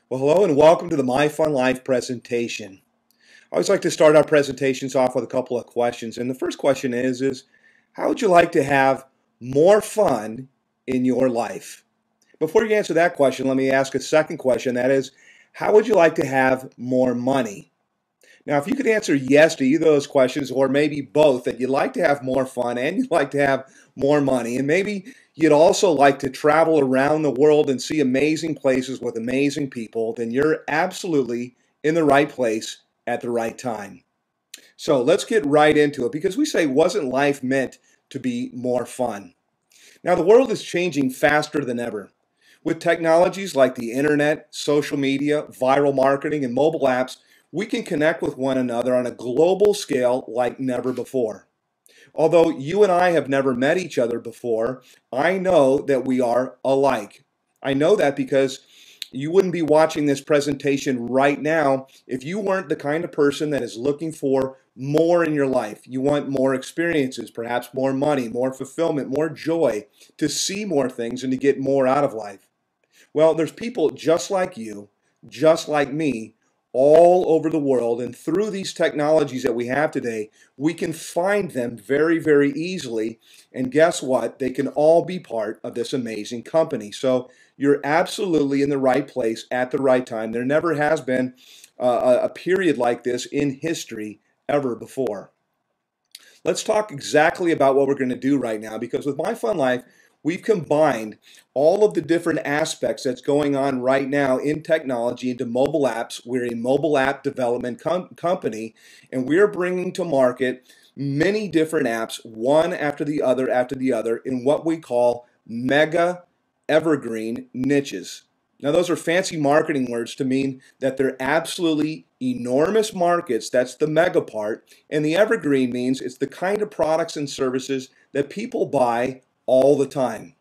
Well, hello and welcome to the MyFunLife presentation. I always like to start our presentations off with a couple of questions. And the first question is how would you like to have more fun in your life? Before you answer that question, let me ask a second question. That is, how would you like to have more money? Now, if you could answer yes to either of those questions, or maybe both, that you'd like to have more fun and you'd like to have more money, and maybe you'd also like to travel around the world and see amazing places with amazing people, then you're absolutely in the right place at the right time. So let's get right into it, because we say, wasn't life meant to be more fun? Now, the world is changing faster than ever. With technologies like the internet, social media, viral marketing, and mobile apps, we can connect with one another on a global scale like never before. Although you and I have never met each other before, I know that we are alike. I know that because you wouldn't be watching this presentation right now if you weren't the kind of person that is looking for more in your life. You want more experiences, perhaps more money, more fulfillment, more joy, to see more things and to get more out of life. Well, there's people just like you, just like me, all over the world, and through these technologies that we have today, we can find them very, very easily. And guess what? They can all be part of this amazing company. So you're absolutely in the right place at the right time. There never has been a period like this in history ever before. Let's talk exactly about what we're going to do right now, because with MyFunLife, we've combined all of the different aspects that's going on right now in technology into mobile apps. We're a mobile app development company, and we're bringing to market many different apps, one after the other, in what we call mega evergreen niches. Now, those are fancy marketing words to mean that they're absolutely enormous markets. That's the mega part. And the evergreen means it's the kind of products and services that people buy all the time.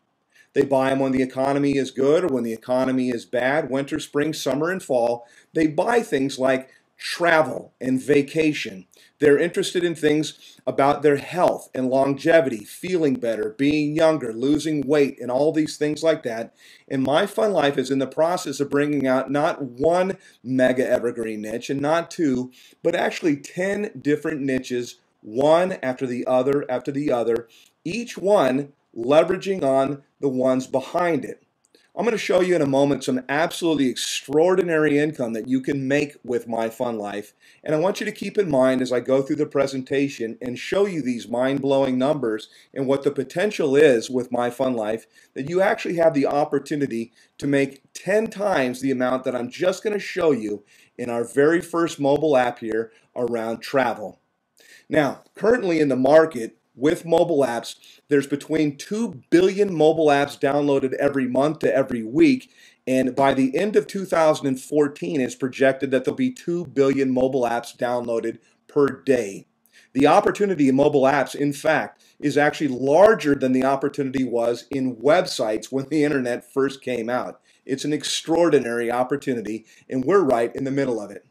They buy them when the economy is good or when the economy is bad, winter, spring, summer, and fall. They buy things like travel and vacation. They're interested in things about their health and longevity, feeling better, being younger, losing weight, and all these things like that. And MyFunLife is in the process of bringing out not one mega evergreen niche and not two, but actually 10 different niches, one after the other, each one leveraging on the ones behind it. I'm going to show you in a moment some absolutely extraordinary income that you can make with MyFunLife. And I want you to keep in mind as I go through the presentation and show you these mind-blowing numbers and what the potential is with MyFunLife, that you actually have the opportunity to make 10 times the amount that I'm just going to show you in our very first mobile app here around travel. Now, currently in the market, with mobile apps, there's between 2 billion mobile apps downloaded every month to every week, and by the end of 2014, it's projected that there'll be 2 billion mobile apps downloaded per day. The opportunity in mobile apps, in fact, is actually larger than the opportunity was in websites when the internet first came out. It's an extraordinary opportunity, and we're right in the middle of it.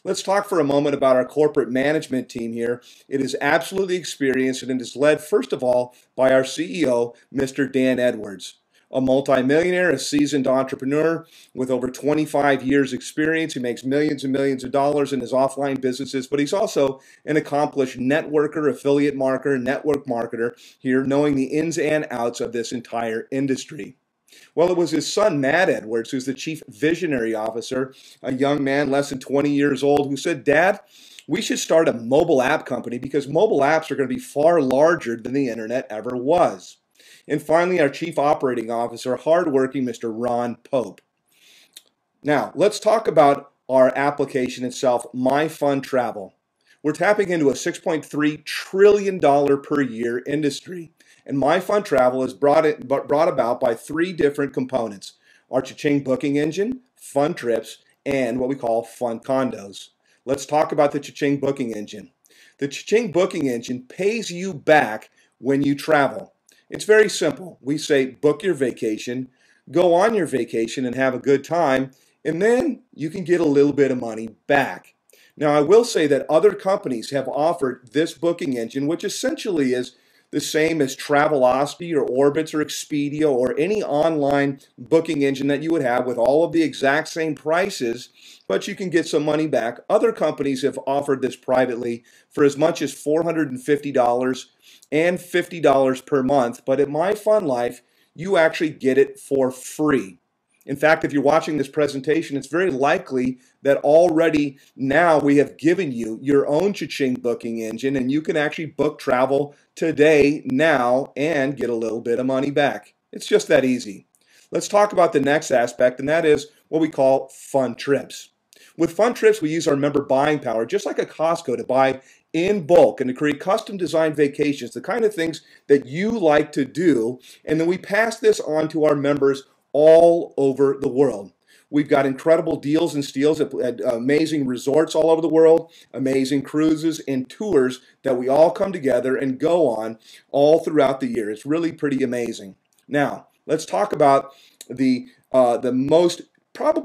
Let's talk for a moment about our corporate management team here. It is absolutely experienced, and it is led, first of all, by our CEO, Mr. Dan Edwards, a multimillionaire, a seasoned entrepreneur with over 25 years experience. He makes millions and millions of dollars in his offline businesses, but he's also an accomplished networker, affiliate marketer, network marketer here, knowing the ins and outs of this entire industry. Well, it was his son, Matt Edwards, who's the chief visionary officer, a young man less than 20 years old, who said, "Dad, we should start a mobile app company because mobile apps are going to be far larger than the internet ever was." And finally, our chief operating officer, hardworking Mr. Ron Pope. Now, let's talk about our application itself, MyFunTravel. We're tapping into a $6.3 trillion per year industry. And MyFunTravel is brought about by three different components: our cha-ching booking engine, Fun Trips, and what we call Fun Condos. Let's talk about the cha-ching booking engine. The cha-ching booking engine pays you back when you travel. It's very simple. We say book your vacation, go on your vacation and have a good time, and then you can get a little bit of money back. Now, I will say that other companies have offered this booking engine, which essentially is the same as Travelocity or Orbitz or Expedia or any online booking engine that you would have with all of the exact same prices, but you can get some money back. Other companies have offered this privately for as much as $450 and $50 per month, but at MyFunLife, you actually get it for free. In fact, if you're watching this presentation, it's very likely that already now we have given you your own cha-ching booking engine, and you can actually book travel today, now, and get a little bit of money back. It's just that easy. Let's talk about the next aspect, and that is what we call fun trips. With fun trips, we use our member buying power, just like a Costco, to buy in bulk and to create custom designed vacations, the kind of things that you like to do, and then we pass this on to our members all over the world. We've got incredible deals and steals at amazing resorts all over the world, amazing cruises and tours that we all come together and go on all throughout the year. It's really pretty amazing. Now, let's talk about probably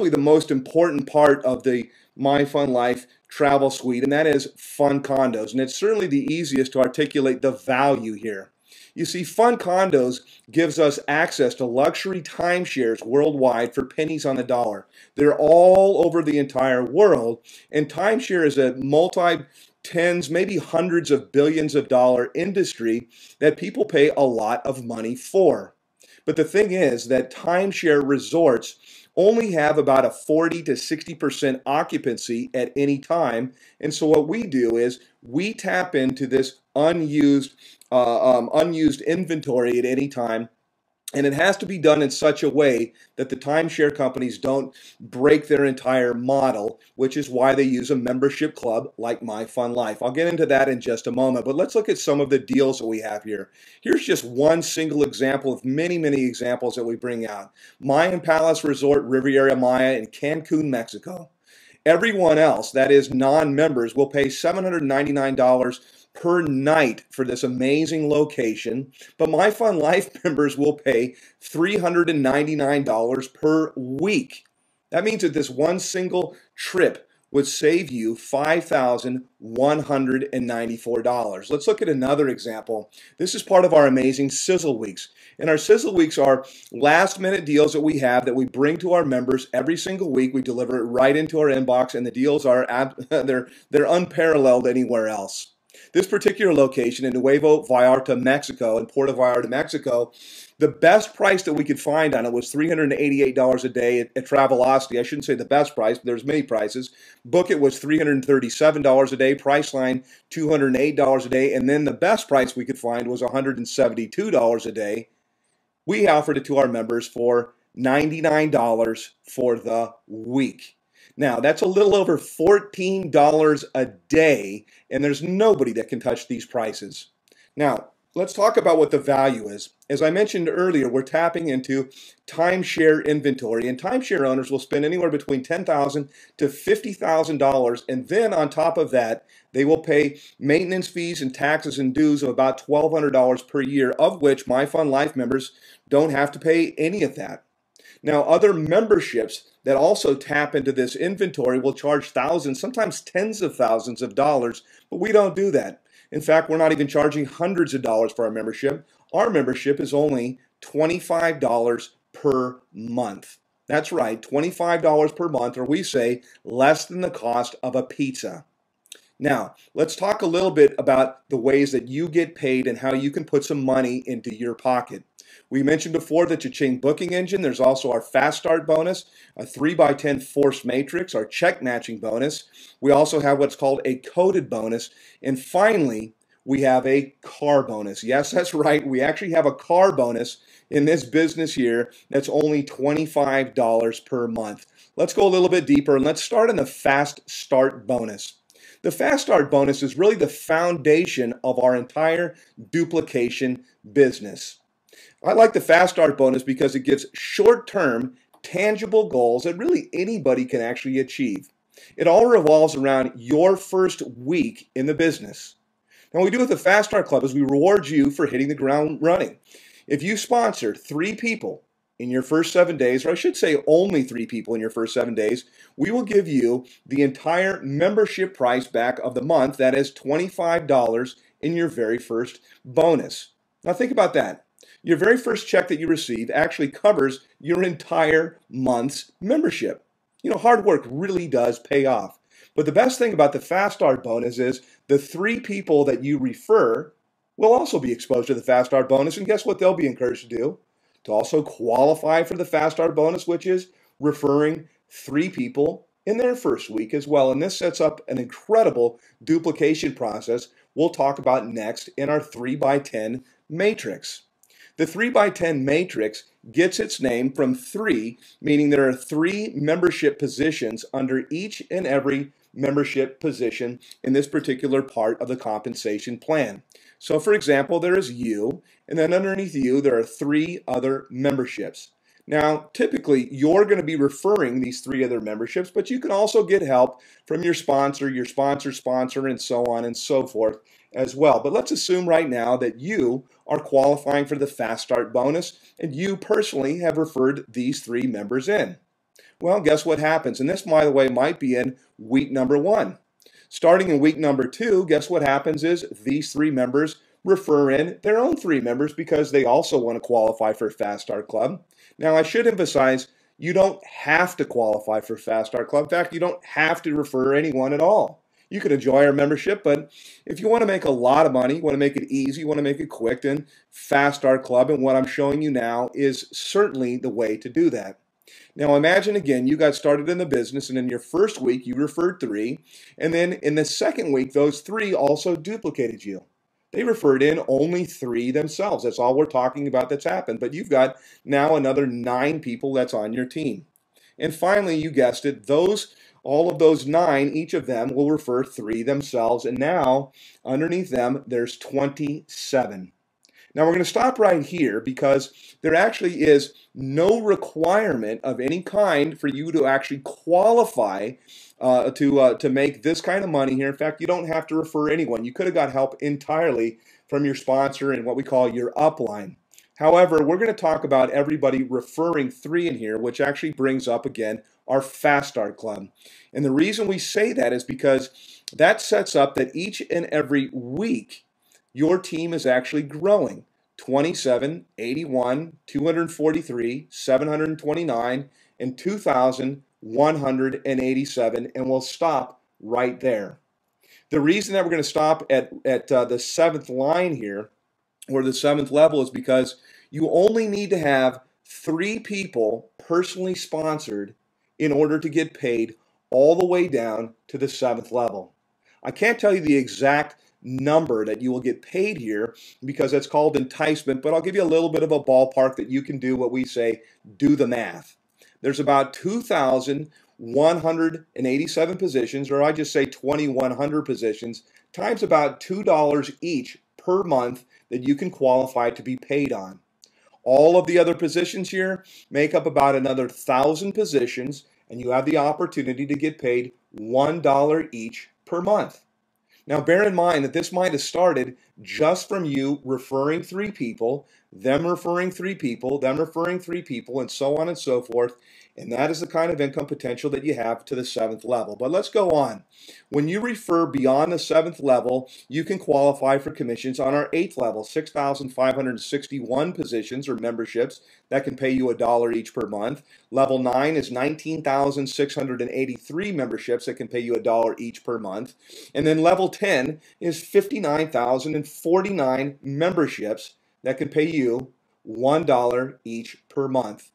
the most important part of the MyFunLife travel suite, and that is Fun Condos. And it's certainly the easiest to articulate the value here. You see, Fun Condos gives us access to luxury timeshares worldwide for pennies on the dollar. They're all over the entire world, and timeshare is a multi-tens, maybe hundreds of billions of dollar industry that people pay a lot of money for. But the thing is that timeshare resorts only have about a 40 to 60% occupancy at any time. And so what we do is we tap into this unused inventory at any time. And it has to be done in such a way that the timeshare companies don't break their entire model, which is why they use a membership club like MyFunLife. I'll get into that in just a moment, but let's look at some of the deals that we have here. Here's just one single example of many, many examples that we bring out. Mayan Palace Resort, Riviera Maya in Cancun, Mexico. Everyone else, that is non-members, will pay $799 per night for this amazing location, but MyFunLife members will pay $399 per week. That means that this one single trip would save you $5,194. Let's look at another example. This is part of our amazing Sizzle Weeks. And our Sizzle Weeks are last minute deals that we have that we bring to our members every single week. We deliver it right into our inbox, and the deals are they're unparalleled anywhere else. This particular location in Nuevo Vallarta, Mexico, in Puerto Vallarta, Mexico, the best price that we could find on it was $388 a day at Travelocity. I shouldn't say the best price, but there's many prices. Book It was $337 a day, Priceline $208 a day, and then the best price we could find was $172 a day. We offered it to our members for $99 for the week. Now, that's a little over $14 a day, and there's nobody that can touch these prices. Now, let's talk about what the value is. As I mentioned earlier, we're tapping into timeshare inventory, and timeshare owners will spend anywhere between $10,000 to $50,000, and then on top of that, they will pay maintenance fees and taxes and dues of about $1,200 per year, of which MyFunLife members don't have to pay any of that. Now, other memberships that also tap into this inventory will charge thousands, sometimes tens of thousands of dollars, but we don't do that. In fact, we're not even charging hundreds of dollars for our membership. Our membership is only $25 per month. That's right, $25 per month, or we say less than the cost of a pizza. Now, let's talk a little bit about the ways that you get paid and how you can put some money into your pocket. We mentioned before the cha-ching booking engine. There's also our fast start bonus, a 3x10 force matrix, our check matching bonus. We also have what's called a coded bonus. And finally, we have a car bonus. Yes, that's right. We actually have a car bonus in this business here that's only $25 per month. Let's go a little bit deeper and let's start on the fast start bonus. The fast start bonus is really the foundation of our entire duplication business. I like the fast start bonus because it gives short-term, tangible goals that really anybody can actually achieve. It all revolves around your first week in the business. Now, what we do with the Fast Start Club is we reward you for hitting the ground running. If you sponsor 3 people in your first 7 days, or I should say only 3 people in your first 7 days, we will give you the entire membership price back of the month. That is $25 in your very first bonus. Now think about that. Your very first check that you receive actually covers your entire month's membership. You know, hard work really does pay off. But the best thing about the Fast Start bonus is the 3 people that you refer will also be exposed to the Fast Start bonus. And guess what they'll be encouraged to do? To also qualify for the Fast Start bonus, which is referring 3 people in their first week as well. And this sets up an incredible duplication process we'll talk about next in our 3x10 matrix. The 3x10 matrix gets its name from 3, meaning there are 3 membership positions under each and every membership position in this particular part of the compensation plan. So for example, there is you, and then underneath you there are 3 other memberships. Now, typically, you're going to be referring these 3 other memberships, but you can also get help from your sponsor's sponsor, and so on and so forth as well. But let's assume right now that you are qualifying for the Fast Start bonus, and you personally have referred these 3 members in. Well, guess what happens? And this, by the way, might be in week number 1. Starting in week number 2, guess what happens is these 3 members refer in their own 3 members because they also want to qualify for Fast Start Club. Now, I should emphasize, you don't have to qualify for Fast Start Club. In fact, you don't have to refer anyone at all. You can enjoy our membership, but if you want to make a lot of money, you want to make it easy, you want to make it quick, then Fast Start Club and what I'm showing you now is certainly the way to do that. Now imagine again, you got started in the business, and in your first week you referred 3, and then in the second week those 3 also duplicated you. They referred in only 3 themselves. That's all we're talking about that's happened. But you've got now another 9 people that's on your team. And finally, you guessed it, all of those 9, each of them will refer 3 themselves. And now, underneath them, there's 27. Now we're going to stop right here because there actually is no requirement of any kind for you to actually qualify to make this kind of money here. In fact, you don't have to refer anyone. You could have got help entirely from your sponsor and what we call your upline. However, we're going to talk about everybody referring 3 in here, which actually brings up again our Fast Start Club. And the reason we say that is because that sets up that each and every week your team is actually growing. 27, 81, 243, 729, and 2,187, and we'll stop right there. The reason that we're going to stop at the 7th line here, or the 7th level, is because you only need to have 3 people personally sponsored in order to get paid all the way down to the 7th level. I can't tell you the exact number that you will get paid here because that's called enticement, but I'll give you a little bit of a ballpark that you can do what we say, do the math. There's about 2,187 positions, or I just say 2,100 positions, times about $2 each per month that you can qualify to be paid on. All of the other positions here make up about another 1,000 positions, and you have the opportunity to get paid $1 each per month. Now bear in mind that this might have started just from you referring 3 people, them referring 3 people, them referring 3 people, and so on and so forth. And that is the kind of income potential that you have to the 7th level. But let's go on. When you refer beyond the 7th level, you can qualify for commissions on our 8th level, 6,561 positions or memberships that can pay you $1 each per month. Level 9 is 19,683 memberships that can pay you $1 each per month. And then level 10 is 59,049 memberships that can pay you $1 each per month.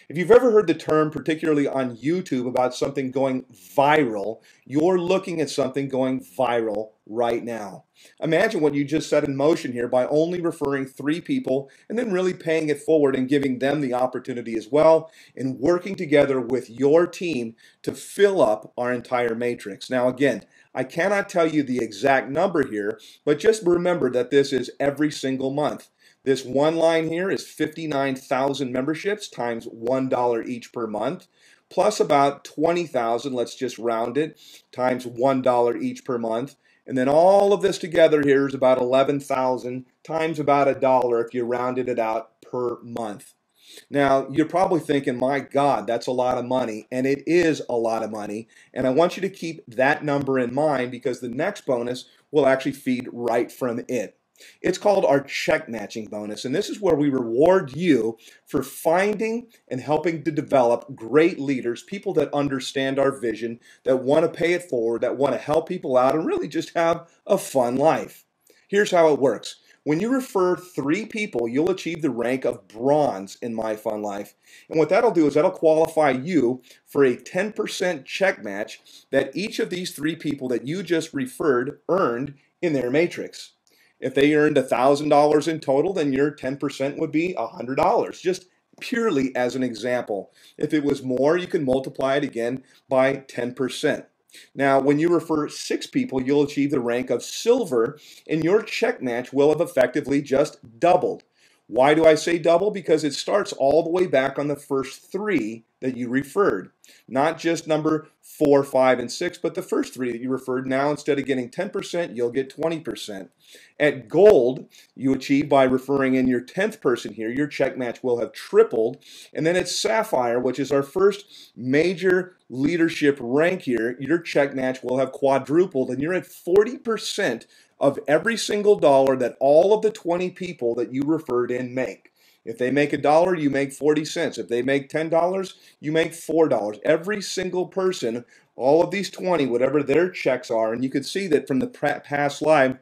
If you've ever heard the term, particularly on YouTube, about something going viral, you're looking at something going viral right now. Imagine what you just set in motion here by only referring 3 people and then really paying it forward and giving them the opportunity as well, and working together with your team to fill up our entire matrix. Now again, I cannot tell you the exact number here, but just remember that this is every single month. This one line here is 59,000 memberships times $1 each per month, plus about 20,000, let's just round it, times $1 each per month. And then all of this together here is about 11,000 times about $1 if you rounded it out per month. Now, you're probably thinking, my God, that's a lot of money, and it is a lot of money. And I want you to keep that number in mind because the next bonus will actually feed right from it. It's called our check matching bonus, and this is where we reward you for finding and helping to develop great leaders, people that understand our vision, that want to pay it forward, that want to help people out, and really just have a fun life. Here's how it works. When you refer 3 people, you'll achieve the rank of bronze in MyFunLife. And what that'll do is that'll qualify you for a 10% check match that each of these 3 people that you just referred earned in their matrix. If they earned $1,000 in total, then your 10% would be $100, just purely as an example. If it was more, you can multiply it again by 10%. Now, when you refer 6 people, you'll achieve the rank of silver, and your check match will have effectively just doubled. Why do I say double? Because it starts all the way back on the first 3 that you referred. Not just number 4, 5, and 6, but the first 3 that you referred. Now, instead of getting 10%, you'll get 20%. At gold, you achieve by referring in your 10th person here, your check match will have tripled. And then at sapphire, which is our first major leadership rank here, your check match will have quadrupled, and you're at 40% of every single dollar that all of the 20 people that you referred in make. If they make $1, you make 40 cents. If they make $10, you make $4. Every single person, all of these 20, whatever their checks are, and you can see that from the past slide,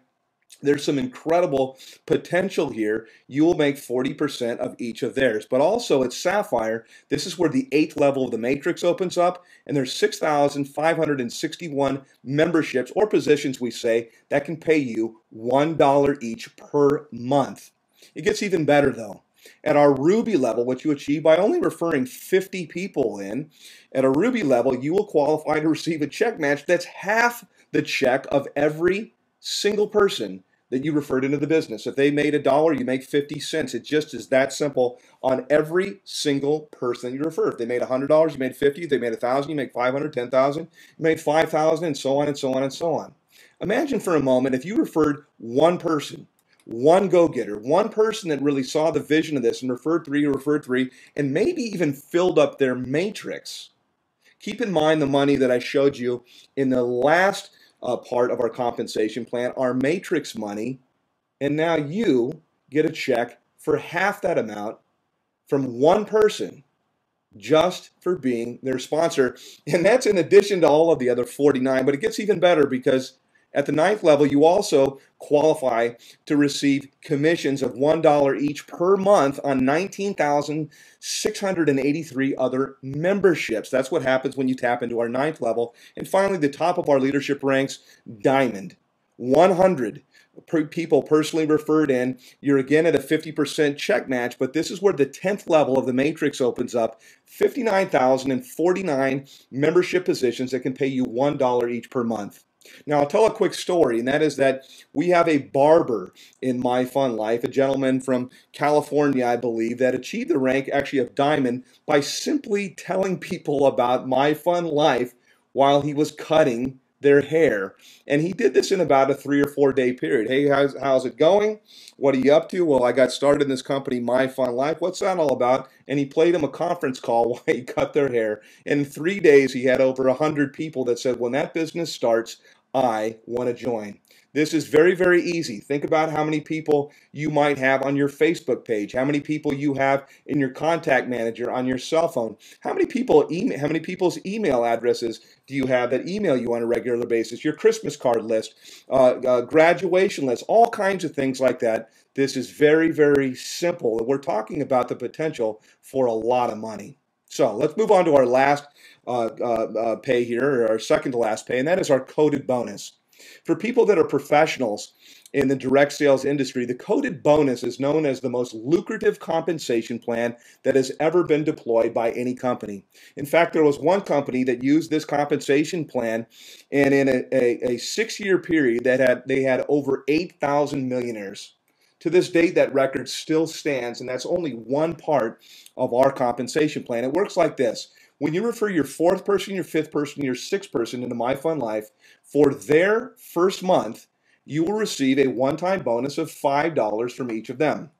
there's some incredible potential here. You will make 40% of each of theirs. But also at Sapphire, this is where the 8th level of the matrix opens up, and there's 6,561 memberships or positions, we say, that can pay you $1 each per month. It gets even better though. At our Ruby level, which you achieve by only referring 50 people in, at a Ruby level, you will qualify to receive a check match that's half the check of every single person that you referred into the business. If they made $1, you make 50 cents. It just is that simple on every single person you refer. If they made $100, you made 50. If they made 1,000, you make 500, 10,000, you made 5,000, and so on and so on and so on. Imagine for a moment if you referred one person, one go-getter, one person that really saw the vision of this and referred 3, and maybe even filled up their matrix. Keep in mind the money that I showed you in the last part of our compensation plan, our matrix money, and now you get a check for half that amount from one person just for being their sponsor. And that's in addition to all of the other 49, but it gets even better because at the 9th level, you also qualify to receive commissions of $1 each per month on 19,683 other memberships. That's what happens when you tap into our 9th level. And finally, the top of our leadership ranks, Diamond. 100 people personally referred in. You're again at a 50% check match, but this is where the 10th level of the matrix opens up. 59,049 membership positions that can pay you $1 each per month. Now, I'll tell a quick story, and that is that we have a barber in MyFunLife, a gentleman from California, I believe, that achieved the rank actually of Diamond by simply telling people about MyFunLife while he was cutting their hair. And he did this in about a 3 or 4 day period. Hey, how's it going? What are you up to? Well, I got started in this company, MyFunLife. What's that all about? And he played him a conference call while he cut their hair. In 3 days, he had over 100 people that said, when that business starts, I want to join. This is very, very easy. Think about how many people you might have on your Facebook page, how many people you have in your contact manager on your cell phone, how many people's email addresses do you have that email you on a regular basis, your Christmas card list, graduation list, all kinds of things like that. This is very, very simple. We're talking about the potential for a lot of money. So let's move on to our last pay here, or our second to last pay, and that is our coded bonus. For people that are professionals in the direct sales industry, the coded bonus is known as the most lucrative compensation plan that has ever been deployed by any company. In fact, there was one company that used this compensation plan, and in a 6-year period they had over 8,000 millionaires. To this date, that record still stands, and that's only one part of our compensation plan. It works like this. When you refer your 4th person, your 5th person, your 6th person into MyFunLife, for their first month, you will receive a one-time bonus of $5 from each of them.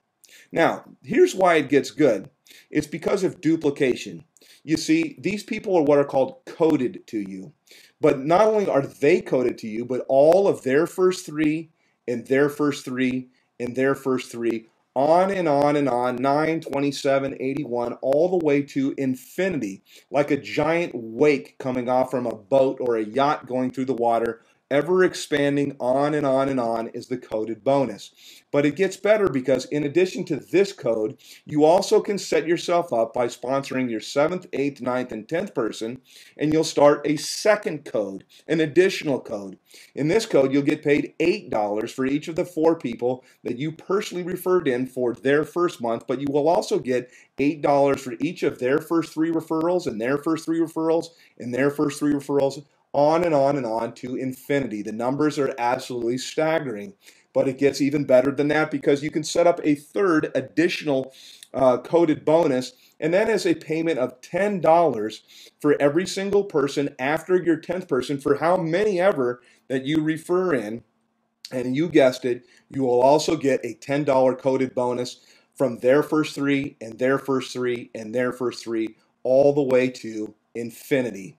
Now, here's why it gets good. It's because of duplication. You see, these people are what are called coded to you. But not only are they coded to you, but all of their first 3 and their first 3 and their first 3, on and on and on, 9, 27, 81, all the way to infinity, like a giant wake coming off from a boat or a yacht going through the water. Ever expanding on and on and on is the coded bonus. But it gets better because in addition to this code, you also can set yourself up by sponsoring your 7th, 8th, 9th, and 10th person, and you'll start a second code, an additional code. In this code, you'll get paid $8 for each of the 4 people that you personally referred in for their first month, but you will also get $8 for each of their first 3 referrals and their first 3 referrals and their first 3 referrals, on and on and on to infinity. The numbers are absolutely staggering, but it gets even better than that because you can set up a third additional coded bonus, and that is a payment of $10 for every single person after your 10th person for how many ever that you refer in. And you guessed it, you will also get a $10 coded bonus from their first 3 and their first 3 and their first 3 all the way to infinity.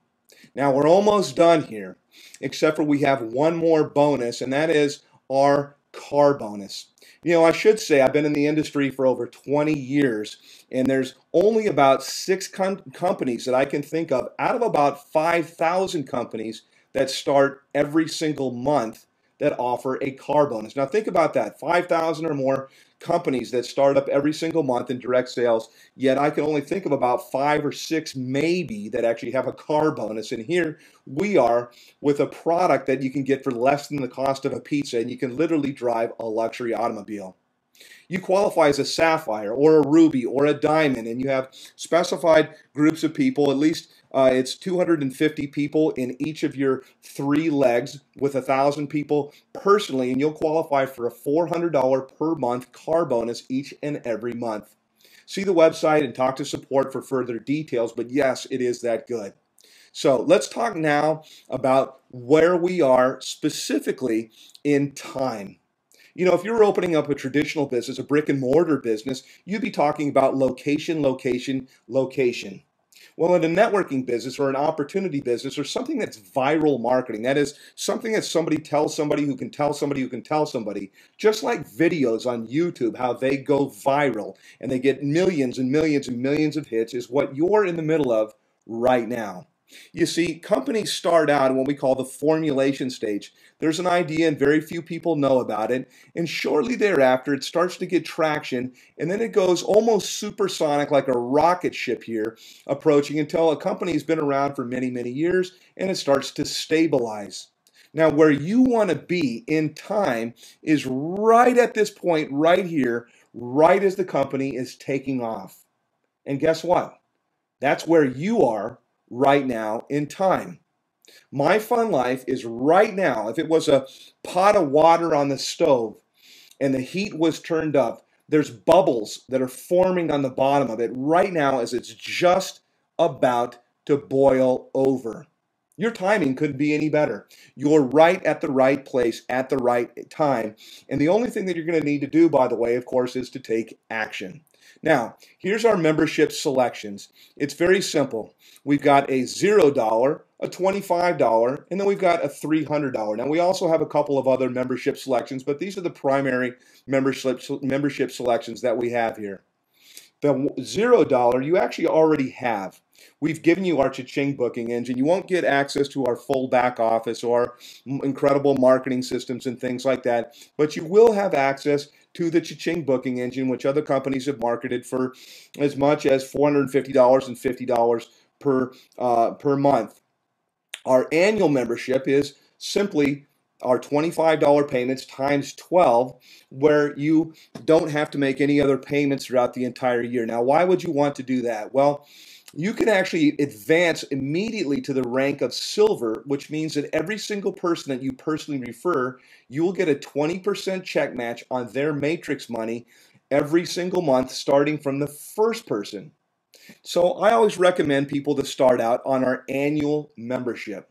Now we're almost done here, except for we have one more bonus, and that is our car bonus. You know, I should say I've been in the industry for over 20 years, and there's only about 6 companies that I can think of out of about 5,000 companies that start every single month that offer a car bonus. Now think about that, 5,000 or more companies that start up every single month in direct sales, yet I can only think of about 5 or 6 maybe that actually have a car bonus. And here we are with a product that you can get for less than the cost of a pizza, and you can literally drive a luxury automobile. You qualify as a sapphire or a ruby or a diamond, and you have specified groups of people, at least it's 250 people in each of your 3 legs with 1,000 people personally, and you'll qualify for a $400 per month car bonus each and every month. See the website and talk to support for further details, but yes, it is that good. So let's talk now about where we are specifically in time. You know, if you're opening up a traditional business, a brick and mortar business, you'd be talking about location, location, location. Well, in a networking business or an opportunity business or something that's viral marketing, that is something that somebody tells somebody who can tell somebody who can tell somebody, just like videos on YouTube, how they go viral and they get millions and millions and millions of hits, is what you're in the middle of right now. You see, companies start out in what we call the formulation stage. There's an idea and very few people know about it, and shortly thereafter it starts to get traction, and then it goes almost supersonic like a rocket ship here approaching until a company's been around for many, many years and it starts to stabilize. Now, where you want to be in time is right at this point right here, right as the company is taking off. And guess what? That's where you are right now in time. MyFunLife is right now, if it was a pot of water on the stove and the heat was turned up, there's bubbles that are forming on the bottom of it right now as it's just about to boil over. Your timing couldn't be any better. You're right at the right place at the right time. And the only thing that you're going to need to do, by the way, of course, is to take action. Now, here's our membership selections. It's very simple. We've got a $0, a $25, and then we've got a $300. Now, we also have a couple of other membership selections, but these are the primary membership selections that we have here. The $0 you actually already have. We've given you our cha-ching booking engine. You won't get access to our full back office or incredible marketing systems and things like that, but you will have access to the cha-ching booking engine, which other companies have marketed for as much as $450 and $50 per month. Our annual membership is simply our $25 payments times 12, where you don't have to make any other payments throughout the entire year. Now, why would you want to do that? Well, you can actually advance immediately to the rank of silver, which means that every single person that you personally refer, you will get a 20% check match on their matrix money every single month, starting from the first person. So I always recommend people to start out on our annual membership.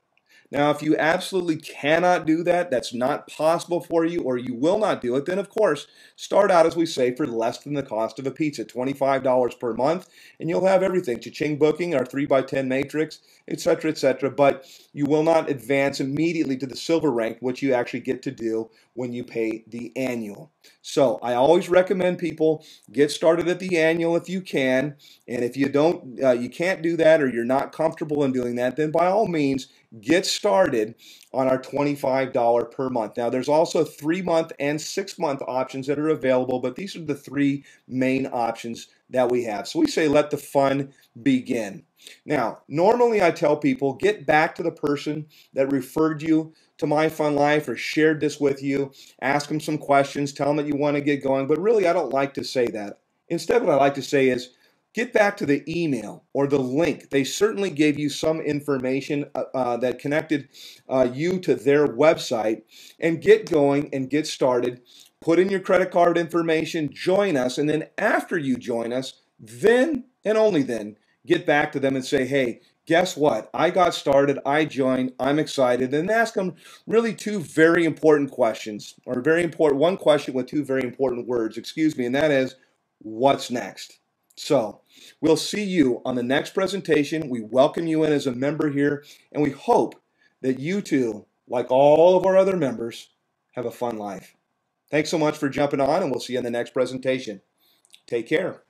Now, if you absolutely cannot do that, that's not possible for you, or you will not do it, then of course, start out, as we say, for less than the cost of a pizza, $25 per month, and you'll have everything, cha-ching booking, our 3x10 matrix, etc., etc., but you will not advance immediately to the silver rank, which you actually get to do when you pay the annual. So I always recommend people get started at the annual if you can, and if you don't, you can't do that, or you're not comfortable in doing that, then by all means, get started on our $25 per month. Now, there's also 3-month and 6-month options that are available, but these are the 3 main options that we have. So we say let the fun begin. Now, normally I tell people get back to the person that referred you to MyFunLife or shared this with you, ask them some questions, tell them that you want to get going, but really I don't like to say that. Instead, what I like to say is get back to the email or the link. They certainly gave you some information that connected you to their website, and get going and get started. Put in your credit card information, join us, and then after you join us, then and only then, get back to them and say, hey, guess what? I got started, I joined, I'm excited, and ask them really 2 very important questions, or one question with 2 very important words, excuse me, and that is, what's next? So we'll see you on the next presentation. We welcome you in as a member here, and we hope that you too, like all of our other members, have a fun life. Thanks so much for jumping on, and we'll see you in the next presentation. Take care.